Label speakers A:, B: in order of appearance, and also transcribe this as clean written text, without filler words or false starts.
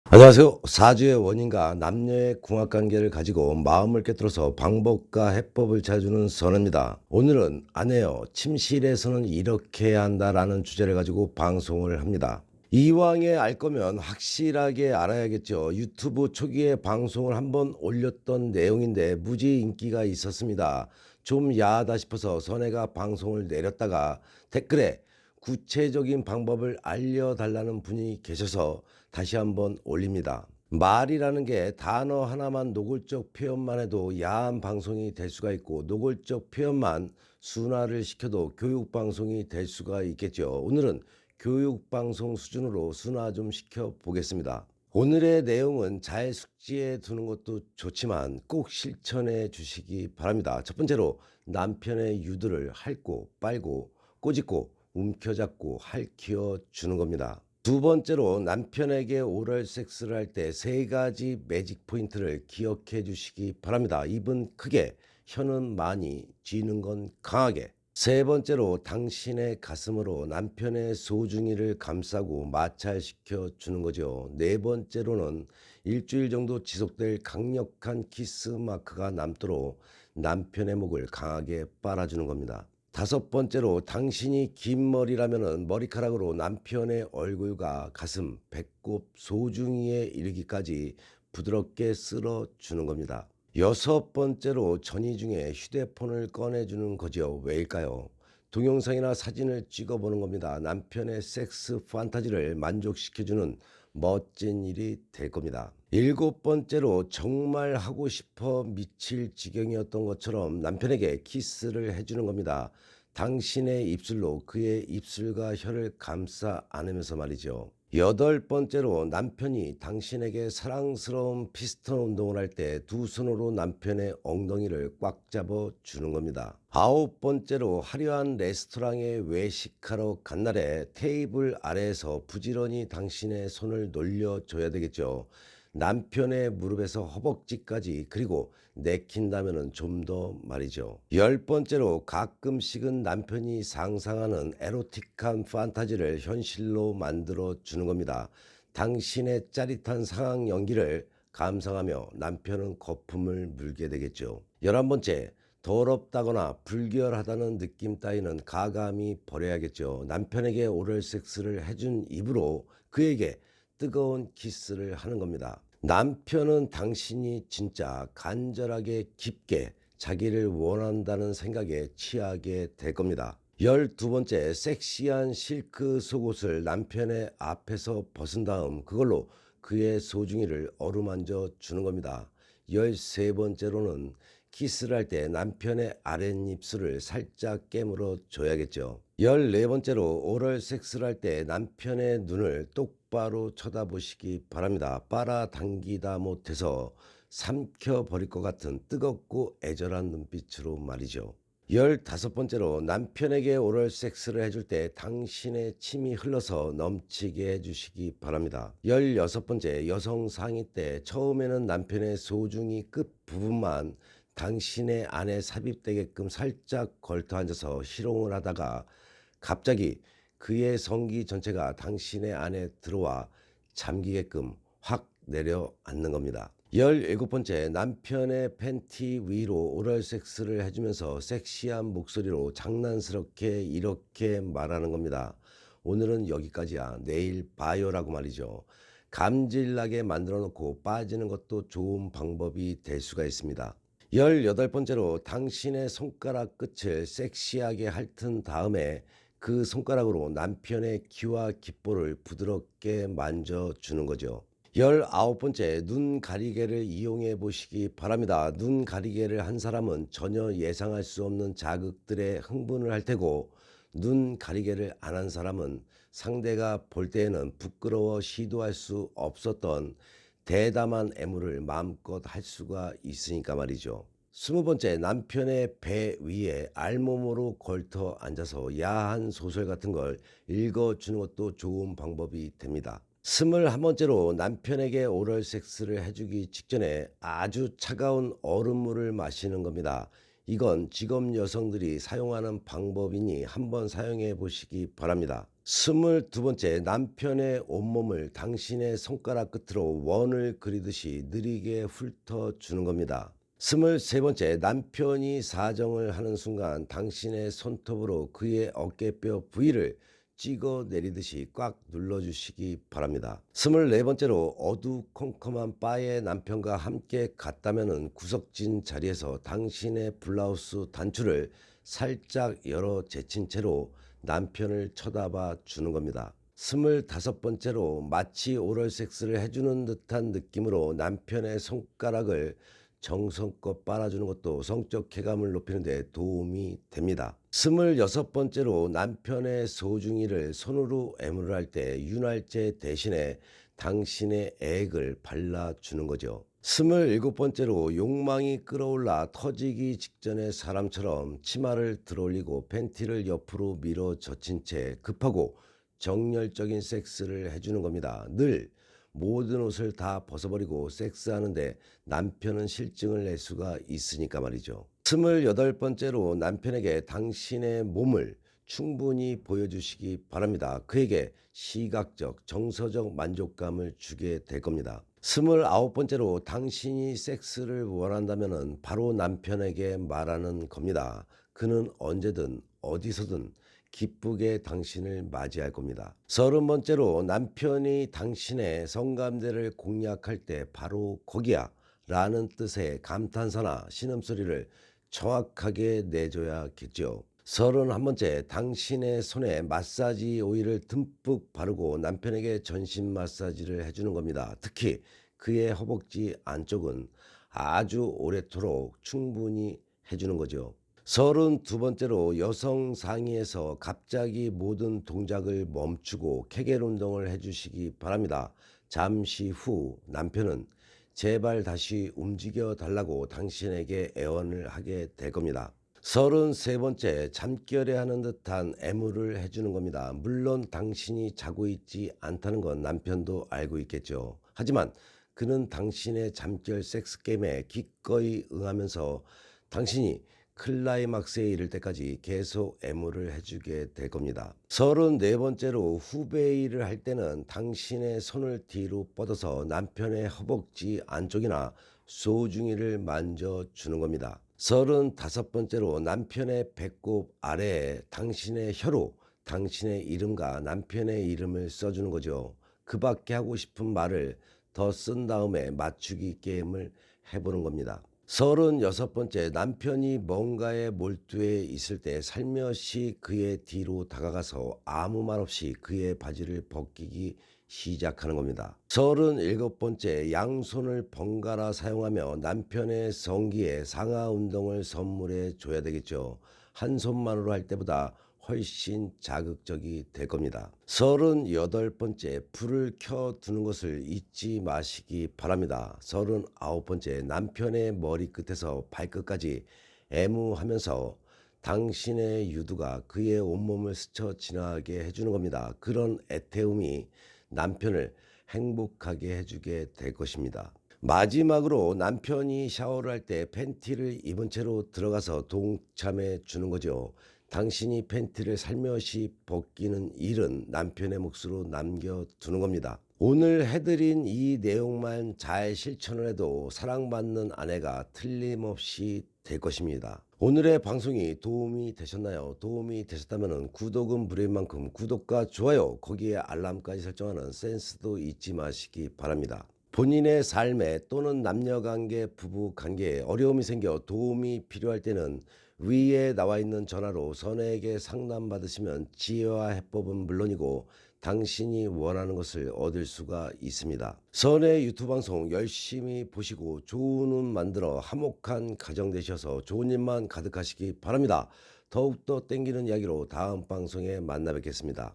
A: 안녕하세요. 사주의 원인과 남녀의 궁합관계를 가지고 마음을 꿰뚫어서 방법과 해법을 찾아주는 선입니다. 오늘은 아내여 침실에서는 이렇게 해야 한다라는 주제를 가지고 방송을 합니다. 이왕에 알 거면 확실하게 알아야겠죠. 유튜브 초기에 방송을 한번 올렸던 내용인데 무지 인기가 있었습니다. 좀 야하다 싶어서 선혜가 방송을 내렸다가 댓글에 구체적인 방법을 알려달라는 분이 계셔서 다시 한번 올립니다. 말이라는 게 단어 하나만 노골적 표현만 해도 야한 방송이 될 수가 있고, 노골적 표현만 순화를 시켜도 교육 방송이 될 수가 있겠죠. 오늘은 교육 방송 수준으로 순화 좀 시켜 보겠습니다. 오늘의 내용은 잘 숙지해 두는 것도 좋지만 꼭 실천해 주시기 바랍니다. 첫 번째로 남편의 유두를 핥고 빨고 꼬집고 움켜잡고 할퀴어 주는 겁니다. 두 번째로 남편에게 오럴 섹스를 할 때 세 가지 매직 포인트를 기억해 주시기 바랍니다. 입은 크게, 혀는 많이, 쥐는 건 강하게. 세 번째로 당신의 가슴으로 남편의 소중이를 감싸고 마찰시켜 주는 거죠. 네 번째로는 일주일 정도 지속될 강력한 키스 마크가 남도록 남편의 목을 강하게 빨아주는 겁니다. 다섯 번째로 당신이 긴 머리라면 머리카락으로 남편의 얼굴과 가슴, 배꼽, 소중이에 이르기까지 부드럽게 쓸어주는 겁니다. 여섯 번째로 전이 중에 휴대폰을 꺼내주는 거죠. 왜일까요? 동영상이나 사진을 찍어보는 겁니다. 남편의 섹스 판타지를 만족시켜주는 멋진 일이 될 겁니다. 일곱 번째로 정말 하고 싶어 미칠 지경이었던 것처럼 남편에게 키스를 해주는 겁니다. 당신의 입술로 그의 입술과 혀를 감싸 안으면서 말이죠. 여덟 번째로 남편이 당신에게 사랑스러운 피스톤 운동을 할 때 두 손으로 남편의 엉덩이를 꽉 잡아 주는 겁니다. 아홉 번째로 화려한 레스토랑에 외식하러 간 날에 테이블 아래에서 부지런히 당신의 손을 놀려줘야 되겠죠. 남편의 무릎에서 허벅지까지, 그리고 내킨다면 좀 더 말이죠. 열 번째로 가끔씩은 남편이 상상하는 에로틱한 판타지를 현실로 만들어 주는 겁니다. 당신의 짜릿한 상황 연기를 감상하며 남편은 거품을 물게 되겠죠. 11번째, 더럽다거나 불결하다는 느낌 따위는 가감히 버려야겠죠. 남편에게 오럴 섹스를 해준 입으로 그에게 뜨거운 키스를 하는 겁니다. 남편은 당신이 진짜 간절하게 깊게 자기를 원한다는 생각에 취하게 될 겁니다. 12번째, 섹시한 실크 속옷을 남편의 앞에서 벗은 다음 그걸로 그의 소중이를 어루만져 주는 겁니다. 13번째로는 키스를 할 때 남편의 아랫입술을 살짝 깨물어 줘야겠죠. 14번째로 오럴 섹스를 할 때 남편의 눈을 똑바로 쳐다보시기 바랍니다. 빨아당기다 못해서 삼켜버릴 것 같은 뜨겁고 애절한 눈빛으로 말이죠. 15번째로 남편에게 오럴 сек스를 해줄 때 당신의 침이 흘러서 넘치게 해주시기 바랍니다. 16번째, 여성 상의 때 처음에는 남편의 소중이 끝 부분만 당신의 안에 삽입되게끔 살짝 걸터 앉아서 희롱을 하다가 갑자기 그의 성기 전체가 당신의 안에 들어와 잠기게끔 확 내려앉는 겁니다. 17번째, 남편의 팬티 위로 오럴 섹스를 해주면서 섹시한 목소리로 장난스럽게 이렇게 말하는 겁니다. 오늘은 여기까지야. 내일 봐요라고 말이죠. 감질나게 만들어 놓고 빠지는 것도 좋은 방법이 될 수가 있습니다. 18번째로 당신의 손가락 끝을 섹시하게 핥은 다음에 그 손가락으로 남편의 귀와 귓볼을 부드럽게 만져주는 거죠. 19번째, 눈 가리개를 이용해 보시기 바랍니다. 눈 가리개를 한 사람은 전혀 예상할 수 없는 자극들에 흥분을 할 테고, 눈 가리개를 안 한 사람은 상대가 볼 때에는 부끄러워 시도할 수 없었던 대담한 애무를 마음껏 할 수가 있으니까 말이죠. 20번째, 남편의 배 위에 알몸으로 걸터 앉아서 야한 소설 같은 걸 읽어주는 것도 좋은 방법이 됩니다. 21번째로 남편에게 오럴 섹스를 해주기 직전에 아주 차가운 얼음물을 마시는 겁니다. 이건 직업 여성들이 사용하는 방법이니 한번 사용해 보시기 바랍니다. 22번째, 남편의 온몸을 당신의 손가락 끝으로 원을 그리듯이 느리게 훑어주는 겁니다. 23번째, 남편이 사정을 하는 순간 당신의 손톱으로 그의 어깨뼈 부위를 찍어 내리듯이 꽉 눌러주시기 바랍니다. 24번째로, 어두컴컴한 바에 남편과 함께 갔다면 구석진 자리에서 당신의 블라우스 단추를 살짝 열어 제친 채로 남편을 쳐다봐 주는 겁니다. 25번째로, 마치 오럴 섹스를 해주는 듯한 느낌으로 남편의 손가락을 정성껏 빨아주는 것도 성적 쾌감을 높이는 데 도움이 됩니다. 26번째로, 남편의 소중이를 손으로 애무를 할 때 윤활제 대신에 당신의 액을 발라주는 거죠. 27번째로, 욕망이 끌어올라 터지기 직전의 사람처럼 치마를 들어올리고 팬티를 옆으로 밀어 젖힌 채 급하고 정열적인 섹스를 해주는 겁니다. 늘 모든 옷을 다 벗어버리고 섹스하는데 남편은 실증을 낼 수가 있으니까 말이죠. 28번째로, 남편에게 당신의 몸을 충분히 보여주시기 바랍니다. 그에게 시각적, 정서적 만족감을 주게 될 겁니다. 29번째로, 당신이 섹스를 원한다면 바로 남편에게 말하는 겁니다. 그는 언제든 어디서든 기쁘게 당신을 맞이할 겁니다. 30번째로, 남편이 당신의 성감대를 공략할 때 바로 거기야 라는 뜻의 감탄사나 신음소리를 정확하게 내줘야겠죠. 31번째, 당신의 손에 마사지 오일을 듬뿍 바르고 남편에게 전신 마사지를 해주는 겁니다. 특히 그의 허벅지 안쪽은 아주 오래도록 충분히 해주는 거죠. 32번째로, 여성 상의에서 갑자기 모든 동작을 멈추고 케겔 운동을 해주시기 바랍니다. 잠시 후 남편은 제발 다시 움직여 달라고 당신에게 애원을 하게 될 겁니다. 33번째, 잠결에 하는 듯한 애무를 해주는 겁니다. 물론 당신이 자고 있지 않다는 건 남편도 알고 있겠죠. 하지만 그는 당신의 잠결 섹스 게임에 기꺼이 응하면서 당신이 클라이막스에 이를 때까지 계속 애무를 해주게 될 겁니다. 34번째로, 후베이를 할 때는 당신의 손을 뒤로 뻗어서 남편의 허벅지 안쪽이나 소중이를 만져주는 겁니다. 35번째로, 남편의 배꼽 아래에 당신의 혀로 당신의 이름과 남편의 이름을 써주는 거죠. 그 밖에 하고 싶은 말을 더 쓴 다음에 맞추기 게임을 해보는 겁니다. 36번째, 남편이 뭔가에 몰두해 있을 때 살며시 그의 뒤로 다가가서 아무 말 없이 그의 바지를 벗기기 시작하는 겁니다. 37번째, 양손을 번갈아 사용하며 남편의 성기에 상하 운동을 선물해 줘야 되겠죠. 한 손만으로 할 때보다 훨씬 자극적이 될 겁니다. 38번째, 불을 켜두는 것을 잊지 마시기 바랍니다. 39번째, 남편의 머리끝에서 발끝까지 애무하면서 당신의 유두가 그의 온몸을 스쳐 지나가게 해주는 겁니다. 그런 애태움이 남편을 행복하게 해주게 될 것입니다. 마지막으로, 남편이 샤워를 할 때 팬티를 입은 채로 들어가서 동참해 주는 거죠. 당신이 팬티를 살며시 벗기는 일은 남편의 몫으로 남겨두는 겁니다. 오늘 해드린 이 내용만 잘 실천을 해도 사랑받는 아내가 틀림없이 될 것입니다. 오늘의 방송이 도움이 되셨나요? 도움이 되셨다면 구독은 무료인 만큼 구독과 좋아요, 거기에 알람까지 설정하는 센스도 잊지 마시기 바랍니다. 본인의 삶에 또는 남녀관계, 부부관계에 어려움이 생겨 도움이 필요할 때는 위에 나와 있는 전화로 선혜에게 상담받으시면 지혜와 해법은 물론이고 당신이 원하는 것을 얻을 수가 있습니다. 선혜 유튜브 방송 열심히 보시고 좋은 운 만들어 화목한 가정 되셔서 좋은 일만 가득하시기 바랍니다. 더욱더 땡기는 이야기로 다음 방송에 만나 뵙겠습니다.